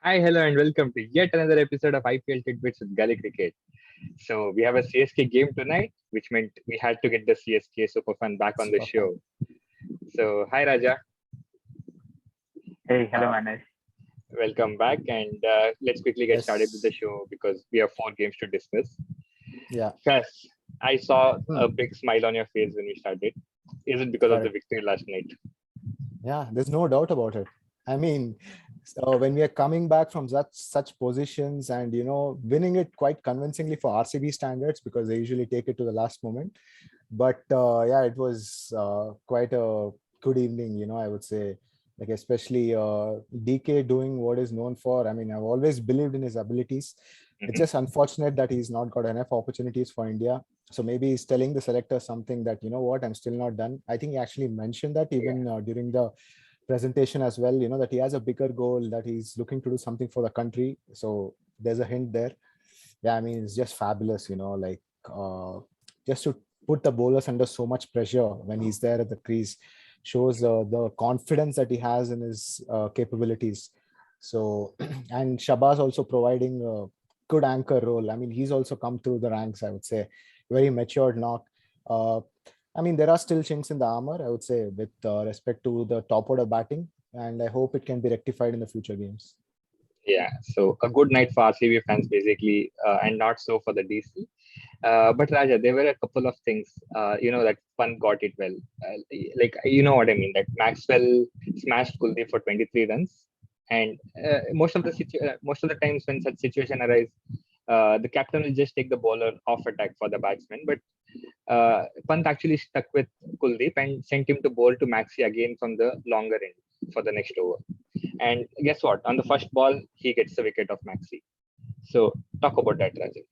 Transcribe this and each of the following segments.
Hi, hello, and welcome to yet another episode of IPL Titbits with Gully Cricket. So we have a CSK game tonight, which meant we had to get the CSK Superfan back on the Super fun. show. So hi Raja, Hey, hello, uh, Manish. welcome back, and let's quickly get started with Yes. the show because we have four games to discuss. Yeah. First, I saw Hmm. a big smile on your face when we started. Is it because of the Correct. victory last night? Yeah. There's no doubt about it. I mean, when we are coming back from such positions and winning it quite convincingly for RCB standards because they usually take it to the last moment. But yeah, it was quite a good evening. I would say, like especially DK doing what is known for. I mean, I've always believed in his abilities. It's Hmm. just unfortunate that he's not got enough opportunities for India. So maybe he's telling the selector something that, you know what, I'm still not done. I think he actually mentioned that Yeah, even during the presentation as well, that he has a bigger goal, that he's looking to do something for the country. So there's a hint there. Yeah, I mean, it's just fabulous, like just to put the bowlers under so much pressure when he's there at the crease shows the confidence that he has in his capabilities. So, and Shabazz also providing a good anchor role. I mean, he's also come through the ranks, I would say, very matured knock. Uh, I mean, there are still chinks in the armor, I would say, with respect to the top order batting, and I hope it can be rectified in the future games. yeah. So a good night for RCB fans, basically, and not so for the DC. But Raja, there were a couple of things, that Pant got it well. Like, you know what I mean, that Maxwell smashed Kuldeep for 23 runs. And most of the times when such situation arise, the captain will just take the bowler off attack for the batsman. But Pant actually stuck with Kuldeep and sent him to bowl to Maxi again from the longer end for the next over. And guess what? On the first ball, he gets the wicket of Maxi. So talk about that, Raja.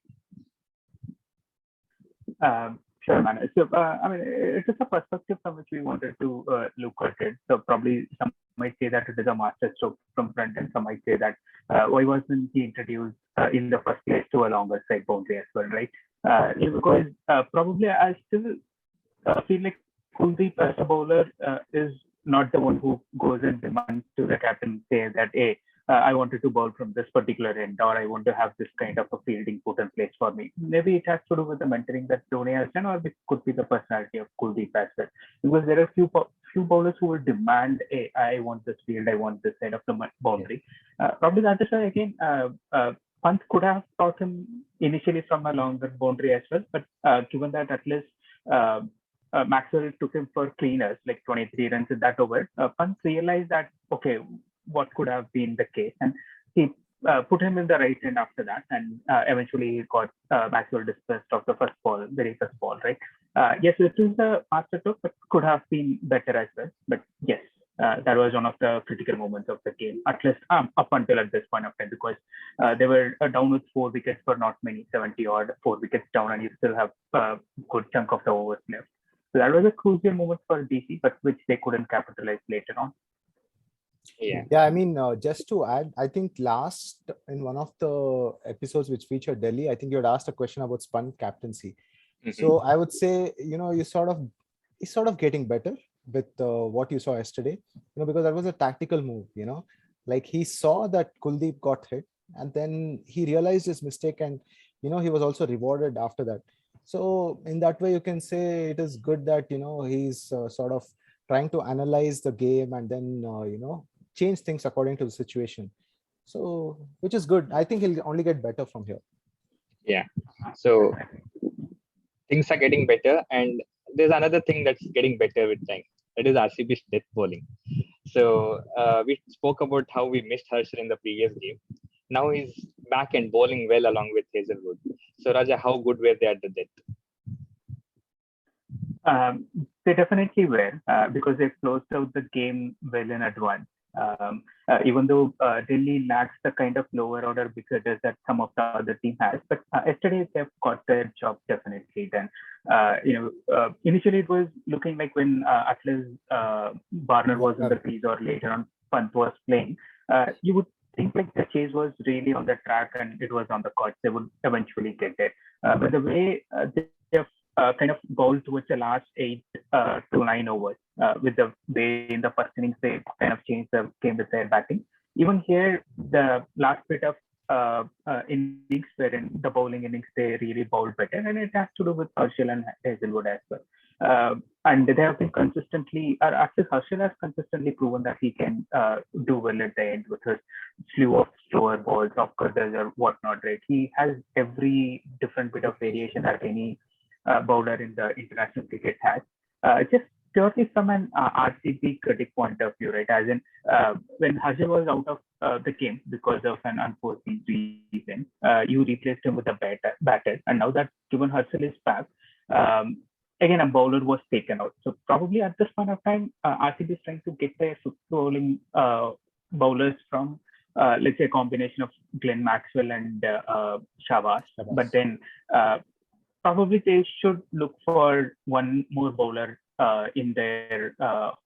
Sure, Manish. So, I mean, it is a perspective from which we wanted to look at it. So, probably some might say that it is a master stroke from front, and some might say that why wasn't he introduced in the first place to a longer side boundary as well, right? Because probably I still feel like Kuldeep as a bowler is not the one who goes and demands to the captain say that, hey, I wanted to bowl from this particular end, or I want to have this kind of a fielding put in place for me. Maybe it has to do with the mentoring that Dhoni has done, or it could be the personality of Kuldeep as well. Because there are few bowlers who will demand, hey, I want this field, I want this side of the boundary. Probably that is why again. Pant could have taught him initially from a longer boundary as well, but given that at least uh, Maxwell took him for cleaners, like 23 runs in that over. Pant realized that, okay, what could have been the case? And he put him in the right end after that. And eventually he got Maxwell dismissed of the first ball, very first ball, right? Yes, it is a master stroke, but could have been better as well. But yes, that was one of the critical moments of the game, at least up until at this point of time, because they were down with 4 wickets for not many, 70 odd, 4 wickets down, and you still have a good chunk of the overs left. So that was a crucial moment for DC, but which they couldn't capitalize later on. Yeah. Yeah, I mean, just to add, I think last in one of the episodes which featured Delhi, I think you had asked a question about spun captaincy. Hmm. So I would say, he's sort of getting better with what you saw yesterday, because that was a tactical move, like he saw that Kuldeep got hit and then he realized his mistake and, he was also rewarded after that. So in that way, you can say it is good that, he's sort of trying to analyze the game and then, change things according to the situation. So, which is good. I think he'll only get better from here. Yeah. So things are getting better, and there's another thing that's getting better with time. That is RCB's death bowling. So we spoke about how we missed Herschel in the previous game. Now he's back and bowling well along with Hazelwood. So Raja, how good were they at the death? They definitely were because they closed out the game well in advance. Even though Delhi lacks the kind of lower order wicketers that some of the other team has, but yesterday they've got their job definitely done. Initially it was looking like when Atlas Barner was in the Warner. crease or later on Pant was playing, you would think like the chase was really on the track and it was on the court. They would eventually get there. But the way they have kind of bowled towards the last 8 to 9 overs with the way in the first innings they kind of changed the game with their batting. Even here, the last bit of innings wherein the bowling innings they really bowled better, and it has to do with Herschel and Hazelwood as well. And they have been consistently, or actually Herschel has consistently proven that he can do well at the end with his slew of slower balls, off cutters or whatnot. Right, he has every different bit of variation that any bowler in the international cricket has. Just purely from an RCB critic point of view, right? As in, when Hajar was out of the game because of an unforeseen reason, you replaced him with a batter, and now that given Herschel is back, um, again a bowler was taken out. So probably at this point of time, RCB is trying to get their bowling bowlers from, let's say, a combination of Glenn Maxwell and Shabazz. But then probably they should look for one more bowler in their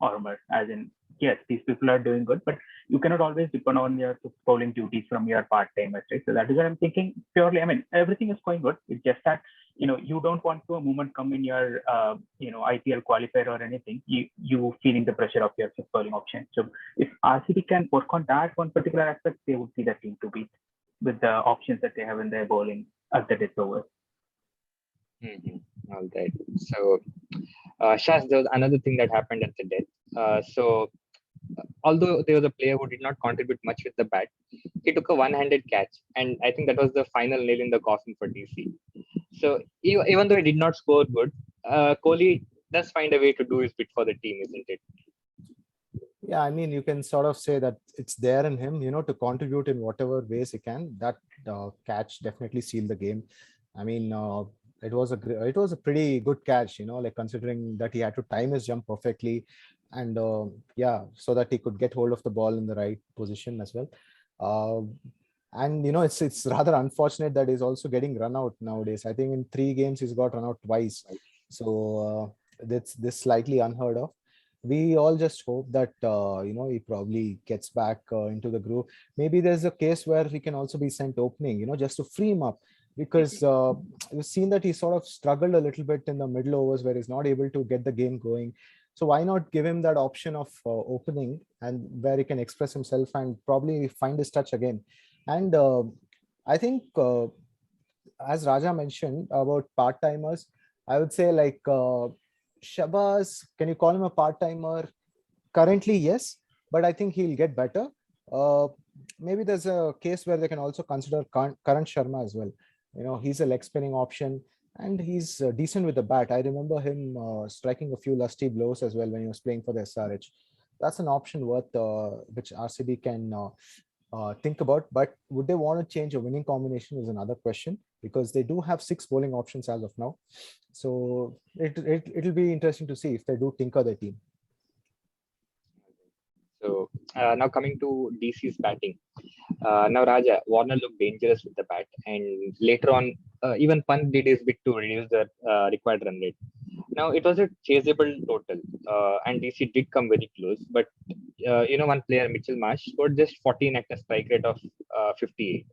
armor. As in, yes, these people are doing good, but you cannot always depend on your bowling duties from your part-timers, right? So that is what I'm thinking. Purely, I mean, everything is going good. It's just that you don't want to a moment come in your IPL qualifier or anything. You feeling the pressure of your fifth bowling option. So if RCB can work on that one particular aspect, they would be the team to beat with the options that they have in their bowling at the death over. All right. So, Shaz, there was another thing that happened at the death. Although there was a player who did not contribute much with the bat, he took a one-handed catch, and I think that was the final nail in the coffin for DC. So, even though he did not score good, Kohli does find a way to do his bit for the team, isn't it? Yeah, I mean, you can sort of say that it's there in him, to contribute in whatever ways he can. That catch definitely sealed the game. I mean, it was a pretty good catch, like considering that he had to time his jump perfectly, and so that he could get hold of the ball in the right position as well. And it's rather unfortunate that he's also getting run out nowadays. I think in 3 games he's got run out twice, so that's this slightly unheard of. We all just hope that he probably gets back into the groove. Maybe there's a case where he can also be sent opening, just to free him up, because we've seen that he sort of struggled a little bit in the middle overs where he's not able to get the game going. So why not give him that option of opening, and where he can express himself and probably find his touch again. And I think, as Raja mentioned about part-timers, I would say like Shabazz, can you call him a part-timer? Currently, yes, but I think he'll get better. Maybe there's a case where they can also consider Karan Sharma as well. He's a leg spinning option, and he's decent with the bat. I remember him striking a few lusty blows as well when he was playing for the SRH. That's an option worth which RCB can think about. But would they want to change a winning combination is another question, because they do have 6 bowling options as of now. So it'll be interesting to see if they do tinker their team. So now coming to DC's batting. Now Raja, Warner looked dangerous with the bat, and later on, even Pant did his bit to reduce the required run rate. Now it was a chaseable total, and DC did come very close. But one player, Mitchell Marsh, scored just 14 at a strike rate of 58.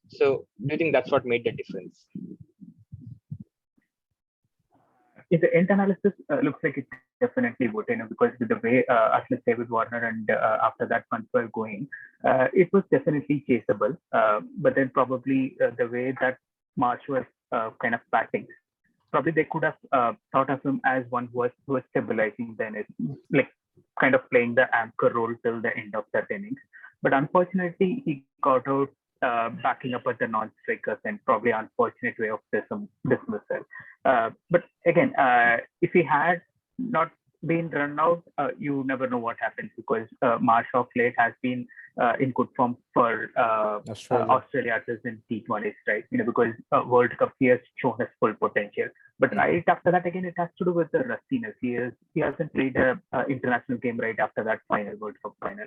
So do you think that's what made the difference? In the end analysis, looks like it definitely would, because with the way Atlas David Warner and after that Pant were going, it was definitely chaseable. But then probably the way that March was kind of batting, probably they could have thought of him as one who was stabilizing then, like kind of playing the anchor role till the end of that innings. But unfortunately, he got out backing up at the non-strikers, and probably unfortunate way of dismissal. But again, if he had not been run out, you never know what happens, because Marsh of late has been in good form for Australia in T20s, right? Because World Cup he has shown his full potential. But right after that, again, it has to do with the rustiness. He hasn't played an international game right after that World Cup final.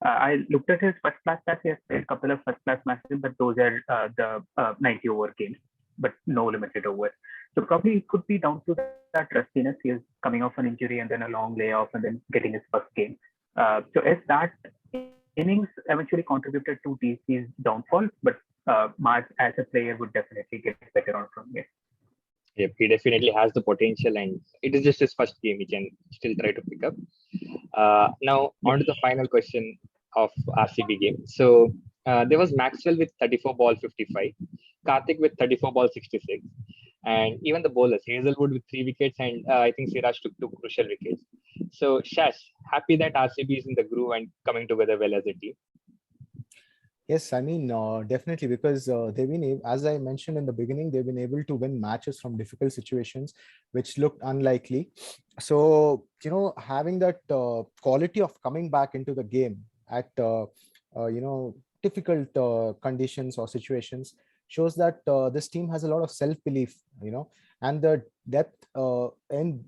I looked at his first class match. He has played a couple of first class matches, but those are the 90 over games, but no limited overs. So probably it could be down to that rustiness. He is coming off an injury and then a long layoff and then getting his first game. So as that innings eventually contributed to DC's downfall, but March as a player would definitely get better on from here. Yep, he definitely has the potential, and it is just his first game. He can still try to pick up. Now, on to the final question. of RCB game. So there was Maxwell with 34 ball 55, Karthik with 34 ball 66, and even the bowlers, Hazelwood with 3 wickets, and I think Siraj took 2 crucial wickets. So Shash, happy that RCB is in the groove and coming together well as a team. Yes, I mean, definitely, because they've been, as I mentioned in the beginning, they've been able to win matches from difficult situations, which looked unlikely. So, having that quality of coming back into the game at, difficult conditions or situations shows that this team has a lot of self-belief, and the depth in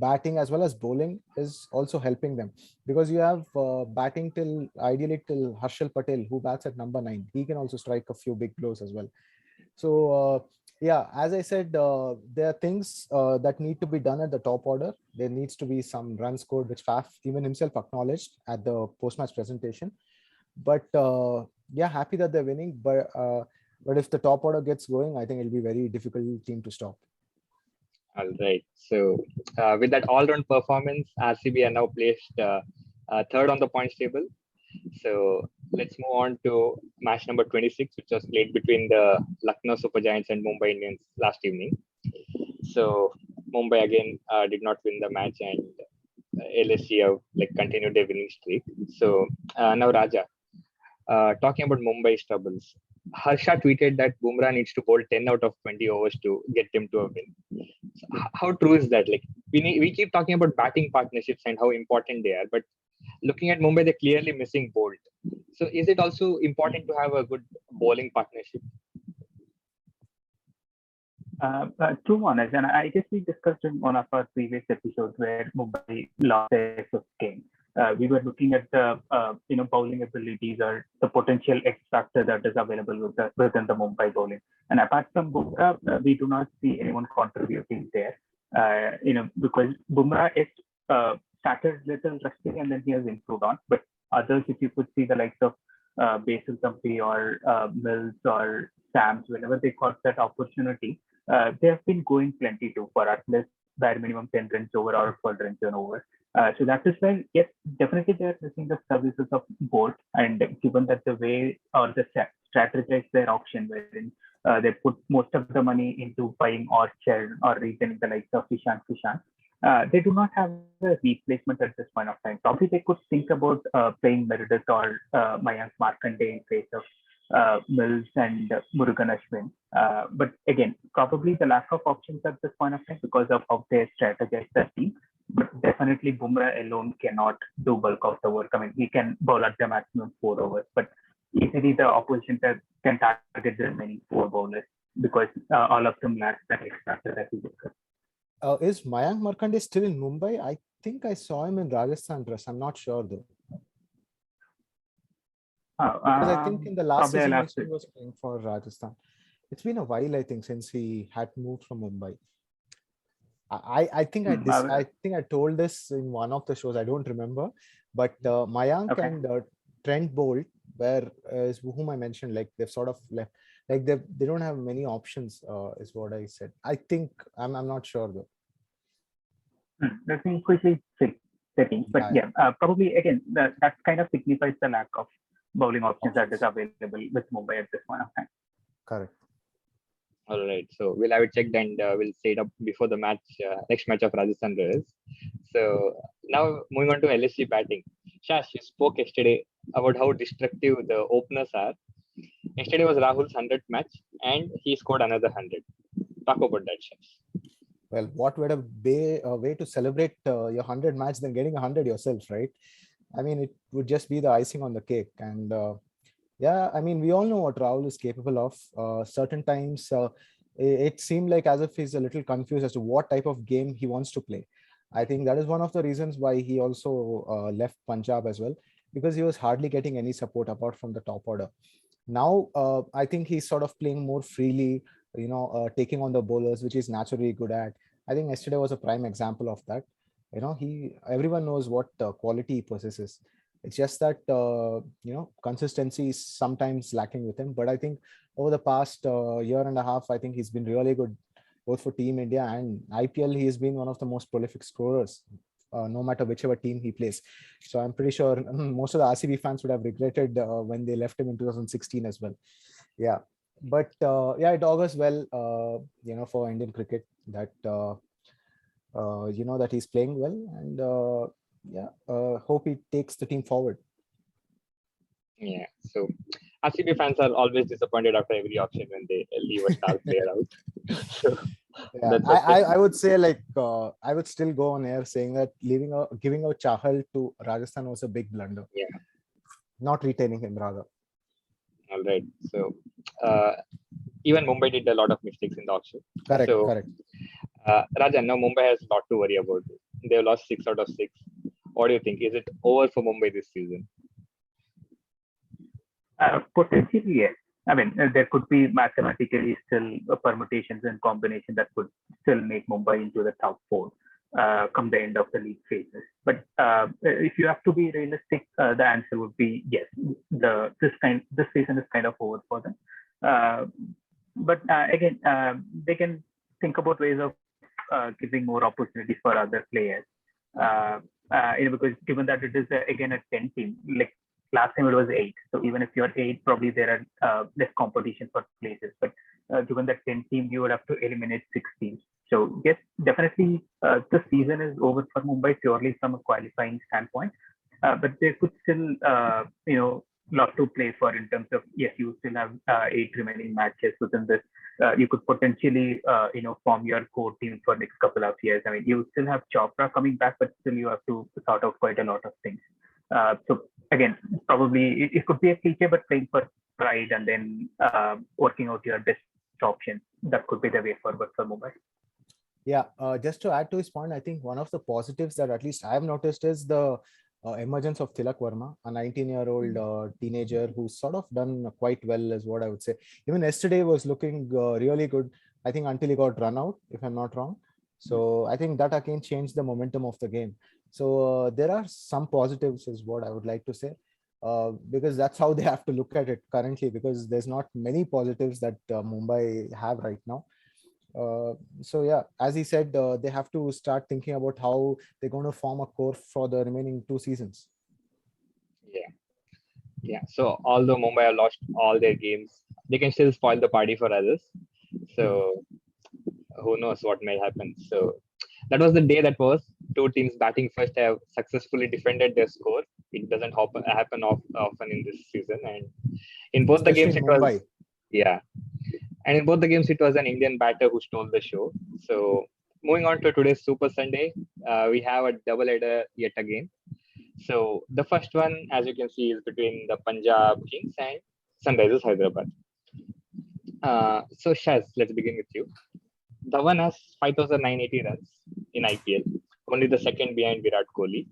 batting as well as bowling is also helping them, because you have batting till ideally till Harshal Patel, who bats at number 9. He can also strike a few big blows as well. So yeah, as I said, there are things that need to be done at the top order. There needs to be some runs scored, which Faf even himself acknowledged at the post-match presentation. But yeah, happy that they're winning. But if the top order gets going, I think it'll be a very difficult team to stop. All right. So with that all-round performance, RCB are now placed third on the points table. So let's move on to match number 26, which was played between the Lucknow Super Giants and Mumbai Indians last evening. So Mumbai again did not win the match, and LSC have continued their winning streak. So now Raja, talking about Mumbai's troubles, Harsha tweeted that Bumrah needs to bowl 10 out of 20 overs to get them to a win. So how true is that? We keep talking about batting partnerships and how important they are, but looking at Mumbai, they're clearly missing Bolt. So is it also important to have a good bowling partnership? True, Monas, and I guess we discussed in one of our previous episodes where Mumbai lost their fifth game. We were looking at the bowling abilities or the potential X factor that is available within the Mumbai bowling. And apart from Bumrah, we do not see anyone contributing there. Because Bumrah is started little rusty and then he has improved on. But others, if you could see the likes of Basil Zampi or Mills or Sams, whenever they got that opportunity, they have been going plenty too for at least bare minimum 10 runs over or 12 runs over. So that is why, yes, definitely they are missing the services of Bolt. And given that the way or the strategize their auction, wherein they put most of the money into buying Orchard or retaining the likes of Fishan, they do not have a replacement at this point of time. Probably they could think about playing Meredith or Mayank Markande in place of Mills and Murugan Ashwin. But again, probably the lack of options at this point of time because of how they strategize the team. But definitely Bumrah alone cannot do bulk of the work. I mean, he can bowl at the maximum 4 overs, but easily the opposition can target the remaining 4 bowlers because all of them lack that X factor that we discussed. Is Mayank Markande still in Mumbai? I think I saw him in Rajasthan dress. I'm not sure though. Because I think in the last season he was playing for Rajasthan. It's been a while, I think, since he had moved from Mumbai. I think I told this in one of the shows. I don't remember, but Mayank and Trent Bolt, whom I mentioned, they've sort of left. They don't have many options, is what I said. I think I'm not sure though. Let me quickly check settings, but probably again that kind of signifies the lack of bowling options that is available with Mumbai at this point of time. Correct. All right, so we'll have it checked and we'll set it up before the match, next match of Rajasthan Royals. So now moving on to LSC batting. Shash, you spoke yesterday about how destructive the openers are. Yesterday was Rahul's 100th match and he scored another 100. Talk about that, Shash. Well, what would a way to celebrate your 100 match than getting 100 yourself, right? I mean, it would just be the icing on the cake. And yeah, I mean, we all know what Rahul is capable of. Certain times, it seemed like as if he's a little confused as to what type of game he wants to play. I think that is one of the reasons why he also left Punjab as well, because he was hardly getting any support apart from the top order. Now, I think he's sort of playing more freely, taking on the bowlers, which he's naturally good at. I think yesterday was a prime example of that. Everyone knows what quality he possesses. It's just that, consistency is sometimes lacking with him. But I think over the past year and a half, I think he's been really good, both for Team India and IPL. He has been one of the most prolific scorers no matter whichever team he plays. So I'm pretty sure most of the RCB fans would have regretted when they left him in 2016 as well. Yeah, but it augurs well, for Indian cricket that that he's playing well, and hope he takes the team forward. Yeah. So RCB fans are always disappointed after every auction when they leave a star player out. So Yeah, I would say I would still go on air saying that giving out Chahal to Rajasthan was a big blunder. Yeah. Not retaining him rather. All right. So even Mumbai did a lot of mistakes in the auction. Correct. Rajan, now Mumbai has a lot to worry about. They've lost 6 out of 6. What do you think? Is it over for Mumbai this season? Potentially, yes. I mean, there could be mathematically still permutations and combinations that could still make Mumbai into the top 4 come the end of the league phases. But if you have to be realistic, the answer would be yes. This season is kind of over for them. But again, they can think about ways of giving more opportunities for other players. Because given that it is again a 10 team, like last time it was 8. So even if you're 8, probably there are less competition for places. But given that 10 team, you would have to eliminate 6 teams. So yes, definitely the season is over for Mumbai purely from a qualifying standpoint. But they could still, lot to play for in terms of, yes, you still have 8 remaining matches within this. You could potentially, form your core team for next couple of years. I mean, you still have Chopra coming back, but still you have to sort out quite a lot of things. So again, probably it could be a cliche, but playing for pride and then working out your best options, that could be the way forward for Mumbai. Yeah, just to add to his point, I think one of the positives that at least I have noticed is the emergence of Tilak Verma, a 19-year-old teenager who's sort of done quite well, is what I would say. Even yesterday was looking really good, I think, until he got run out, if I'm not wrong. So I think that again changed the momentum of the game. So there are some positives is what I would like to say, because that's how they have to look at it currently, because there's not many positives that Mumbai have right now. So yeah, as he said, they have to start thinking about how they're going to form a core for the remaining 2 seasons. Yeah. So although Mumbai have lost all their games, they can still spoil the party for others. So who knows what may happen. So that was the day that was. 2 teams batting first have successfully defended their score. It doesn't happen often in this season, and in both Especially the games in it Mumbai. was and in both the games it was an Indian batter who stole the show. So moving on to today's Super Sunday, we have a double header yet again. So the first one, as you can see, is between the Punjab Kings and Sunrisers Hyderabad. So Shaz, let's begin with you. Dhawan has 5,980 runs in IPL, only the second behind Virat Kohli.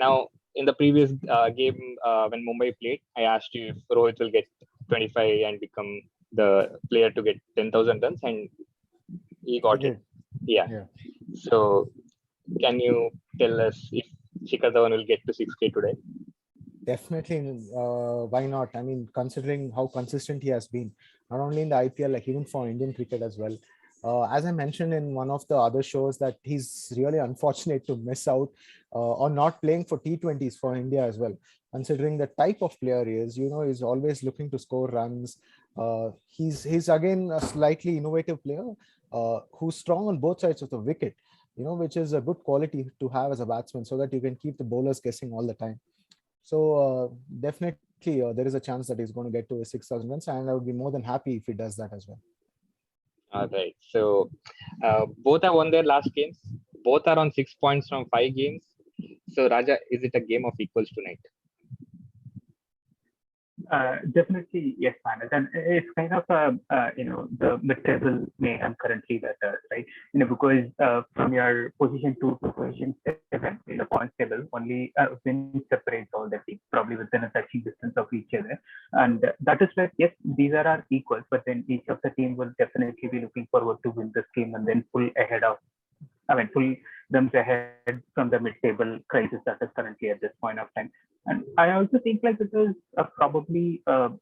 Now, in the previous game when Mumbai played, I asked you if Rohit will get 25 and become the player to get 10,000 runs, and he got it. Yeah. So, can you tell us if Shikhar Dhawan will get to 6K today? Definitely, why not? I mean, considering how consistent he has been, not only in the IPL, like even for Indian cricket as well. As I mentioned in one of the other shows, that he's really unfortunate to miss out on not playing for T20s for India as well. Considering the type of player he is, he's always looking to score runs. He's again a slightly innovative player who's strong on both sides of the wicket, which is a good quality to have as a batsman, so that you can keep the bowlers guessing all the time. So definitely there is a chance that he's going to get to 6,000 runs, and I would be more than happy if he does that as well. All right. So both have won their last games. Both are on 6 points from 5 games. So Raja, is it a game of equals tonight? Definitely, yes, Manas. And it's kind of the mid-table mayhem currently that right? Because from your position 2 to position 7 in the points table, only win separates all the teams, probably within a touching distance of each other. And that is where, yes, these are our equals, but then each of the team will definitely be looking forward to win this game and then pull them ahead from the mid-table crisis that is currently at this point of time. And I also think like this is probably a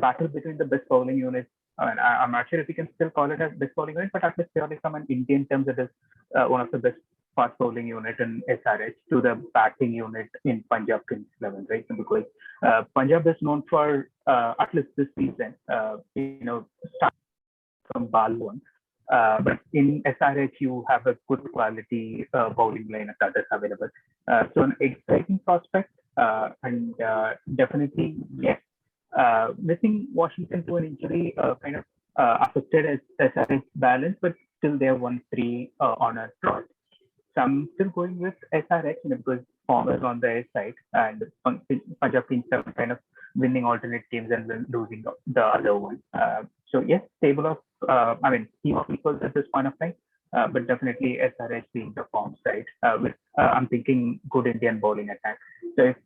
battle between the best bowling units. I'm not sure if we can still call it as best bowling unit, but at least purely from an Indian terms, it is one of the best fast bowling unit in SRH to the batting unit in Punjab Kings 11, right? Because Punjab is known for at least this season, start from ball one. But in SRH, you have a good quality bowling lineup that is available. So an exciting prospect, and definitely yes. Missing Washington to an injury kind of affected SRH balance, but still they have won three on a trot. So I'm still going with SRH because form is on their side, and Punjab Kings are kind of winning alternate games and then losing the other one. So yes, table of team of equals at this point of time, but definitely SRH being the form side. With I'm thinking good Indian bowling attack. So if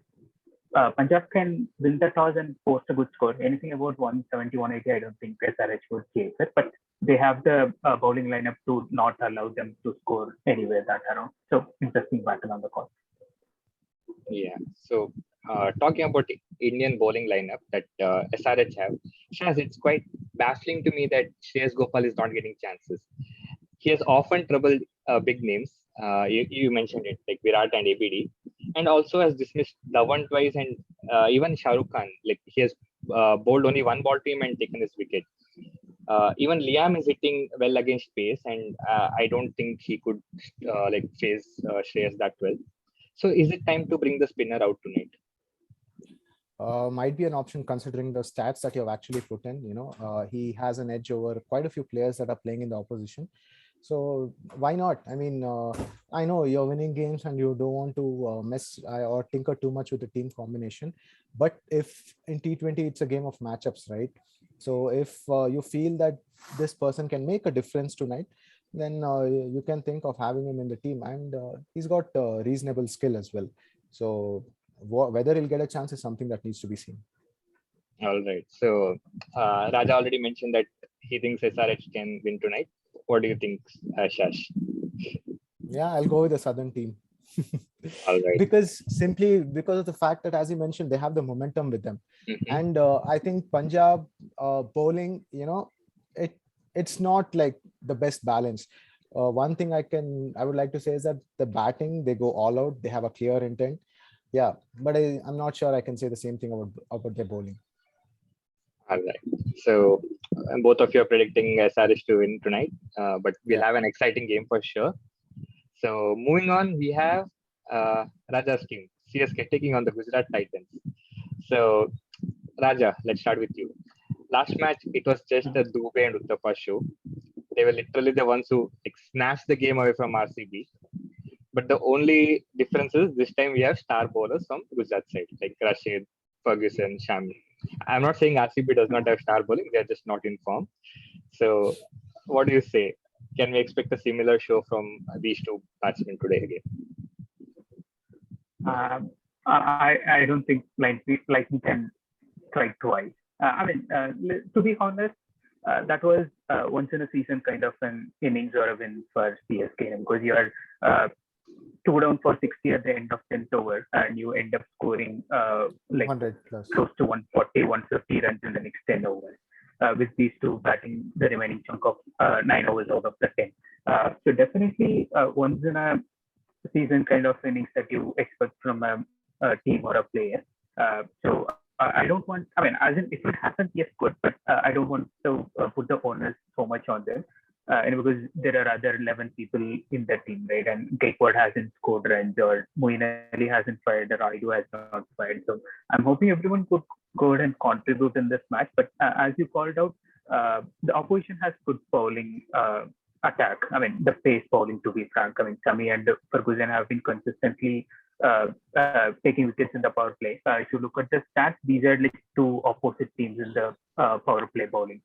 Punjab can win the toss and post a good score, anything about 170, 180, I don't think SRH would chase it. But they have the bowling lineup to not allow them to score anywhere that around. So interesting battle on the court. Yeah. So talking about the Indian bowling lineup that SRH have, Shaz, it's quite baffling to me that Shreyas Gopal is not getting chances. He has often troubled big names. You mentioned it, like Virat and ABD, and also has dismissed Dhawan twice, and even Shah Rukh Khan. Like he has bowled only one ball to him and taken his wicket. Even Liam is hitting well against pace, and I don't think he could face Shreyas that well. So is it time to bring the spinner out tonight? Might be an option considering the stats that you have actually put in. He has an edge over quite a few players that are playing in the opposition. So why not? I mean, I know you're winning games and you don't want to mess or tinker too much with the team combination. But if in T20, it's a game of matchups, right? So if you feel that this person can make a difference tonight, then you can think of having him in the team. And he's got reasonable skill as well. So whether he'll get a chance is something that needs to be seen. All right. So Raja already mentioned that he thinks SRH can win tonight. What do you think, Shash? Yeah, I'll go with the Southern team. All right. Because of the fact that, as you mentioned, they have the momentum with them. Mm-hmm. And I think Punjab bowling, it's not like the best balance. One thing I would like to say is that the batting, they go all out. They have a clear intent. Yeah, but I'm not sure I can say the same thing about their bowling. All right. So both of you are predicting SRH to win tonight, but we'll have an exciting game for sure. So moving on, we have Raja's team, CSK, taking on the Gujarat Titans. So Raja, let's start with you. Last match, it was just a Dubey and Uttapa show. They were literally the ones who snatched the game away from RCB. But the only difference is this time we have star bowlers from Gujarat side, like Rashid, Ferguson, Shami. I'm not saying RCB does not have star bowling; they're just not in form. So, what do you say? Can we expect a similar show from these two batsmen today again? I don't think we can try twice. To be honest, that was once in a season kind of an innings or a win for CSK because you are 2 down for 60 at the end of 10th over and you end up scoring 100 plus. Close to 140, 150 runs in the next 10 overs with these two batting the remaining chunk of 9 overs out of the 10. So definitely once in a season kind of innings that you expect from a team or a player. So I don't want, as in if it happens, yes, good, but I don't want to put the onus so much on them. Because there are other 11 people in the team, right? And Gaikwad hasn't scored runs, or Moeen Ali hasn't fired, or Raidu has not fired. So I'm hoping everyone could go ahead and contribute in this match. But as you called out, the opposition has good bowling attack. The pace bowling, to be frank. Sami and Ferguson have been consistently taking wickets in the power play. If you look at the stats, these are like two opposite teams in the power play bowling.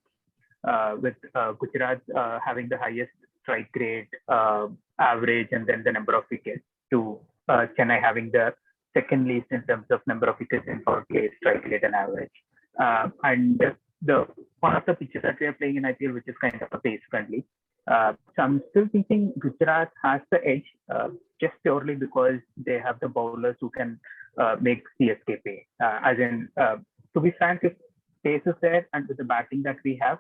With Gujarat having the highest strike rate average and then the number of wickets to Chennai having the second least in terms of number of wickets in power play, strike rate and average. And the one of the pitches that we are playing in IPL, which is kind of a pace friendly. So I'm still thinking Gujarat has the edge just purely because they have the bowlers who can make CSK pay. To be frank, if pace is there and with the batting that we have,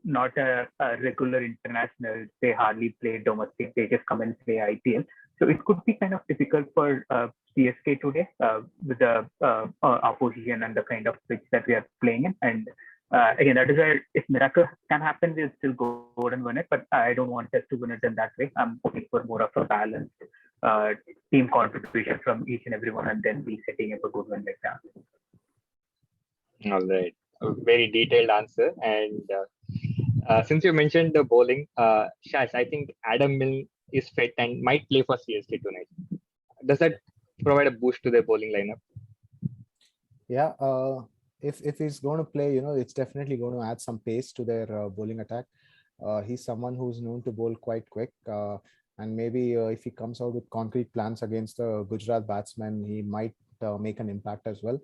not a regular international. They hardly play domestic. They just come and play IPL. So it could be kind of difficult for CSK today with the opposition and the kind of pitch that we are playing in. And again, that is where if miracle can happen, we'll still go and win it. But I don't want us to win it in that way. I'm hoping for more of a balanced team contribution from each and everyone, and then we setting up a good win like that. All right. A very detailed answer. And since you mentioned the bowling, Shash, I think Adam Milne is fit and might play for CSK tonight. Does that provide a boost to their bowling lineup? Yeah, if he's going to play, it's definitely going to add some pace to their bowling attack. He's someone who's known to bowl quite quick. And maybe if he comes out with concrete plans against the Gujarat batsmen, he might make an impact as well.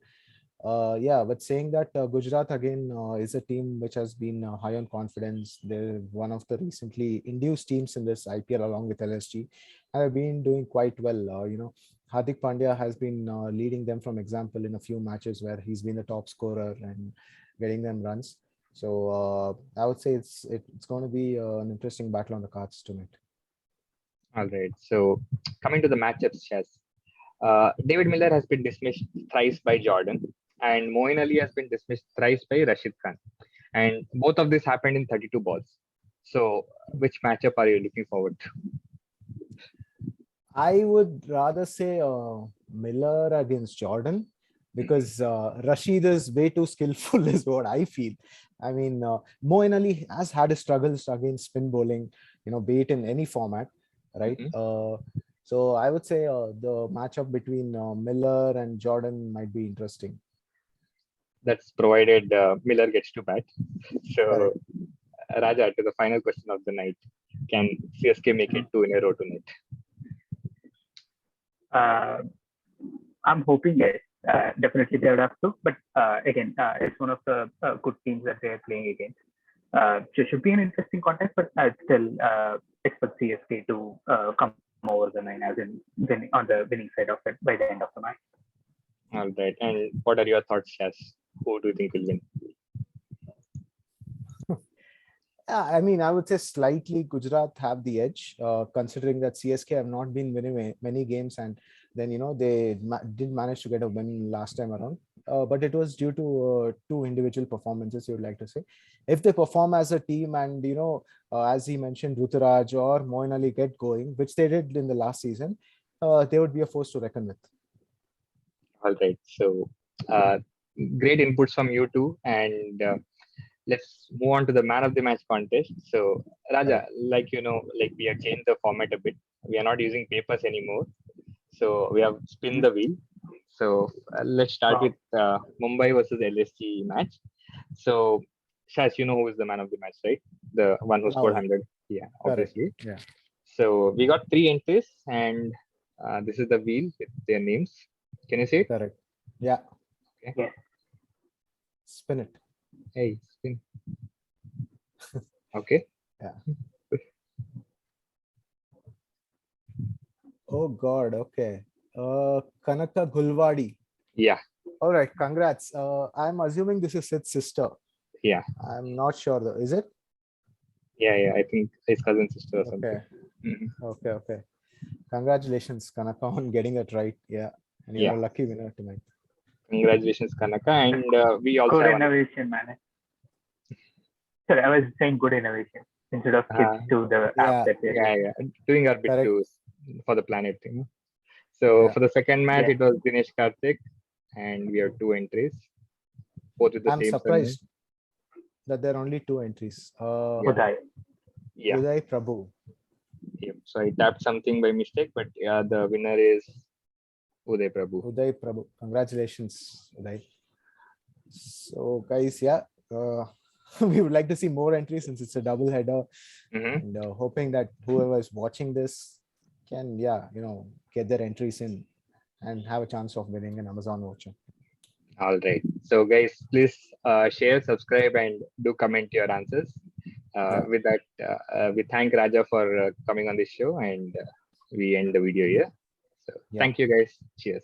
Yeah, but saying that, Gujarat again is a team which has been high on confidence. They're one of the recently induced teams in this IPL along with LSG, and have been doing quite well. Hardik Pandya has been leading them from example in a few matches where he's been the top scorer and getting them runs. So I would say it's going to be an interesting battle on the cards tonight. All right. So coming to the matchups, Chess. David Miller has been dismissed thrice by Jordan, and Moeen Ali has been dismissed thrice by Rashid Khan. And both of this happened in 32 balls. So which matchup are you looking forward to? I would rather say Miller against Jordan, because Rashid is way too skillful, is what I feel. I mean, Moeen Ali has had his struggles against spin bowling, be it in any format, right? So I would say the matchup between Miller and Jordan might be interesting. That's provided Miller gets to bat. So, Raja, to the final question of the night, can CSK make it 2 in a row tonight? I'm hoping yes. Definitely they would have to. But again, it's one of the good teams that they are playing against. So it should be an interesting contest, but I still expect CSK to come over the 9 as in on the winning side of it by the end of the match. All right. And what are your thoughts, Shaz? Who do you think will win? I mean, I would say slightly Gujarat have the edge, considering that CSK have not been winning many games, and then they did manage to get a win last time around. But it was due to 2 individual performances, you would like to say. If they perform as a team and, as he mentioned, Ruturaj or Moeen Ali get going, which they did in the last season, they would be a force to reckon with. All right. So great inputs from you two. And let's move on to the man of the match contest. So Raja, like we have changed the format a bit. We are not using papers anymore. So we have spin the wheel. So let's start with Mumbai versus LSG match. So Shaz, who is the man of the match, right? The one who scored 100. Yeah, obviously. Yeah. So we got 3 entries, and this is the wheel with their names. Can you see it? Correct. Yeah. Okay. Yeah. Spin it. Hey, spin. Okay. Yeah. Oh God. Okay. Kanaka Gulwadi. Yeah. All right. Congrats. I'm assuming this is Sid's sister. Yeah. I'm not sure though. Is it? Yeah. I think his cousin sister or something. Okay. Mm-hmm. Okay. Congratulations, Kanaka, on getting it right. Yeah. And you're a lucky winner tonight. Congratulations, Kanaka. And we also good innovation, man. Sorry, I was saying good innovation instead of kids to the app that yeah. Doing our bit for the planet. So for the second match, it was Dinesh Karthik, and we have 2 entries. Both with the I'm same surprised that there are only 2 entries. Uday. Yeah. Uday Prabhu. Yeah. So I tapped something by mistake, but the winner is Uday Prabhu. Uday Prabhu. Congratulations, Uday. So guys, we would like to see more entries since it's a double header, and hoping that whoever is watching this can get their entries in and have a chance of winning an Amazon voucher. All right. So guys, please share, subscribe, and do comment your answers. With that, we thank Raja for coming on this show, and we end the video here. So thank you guys. Cheers.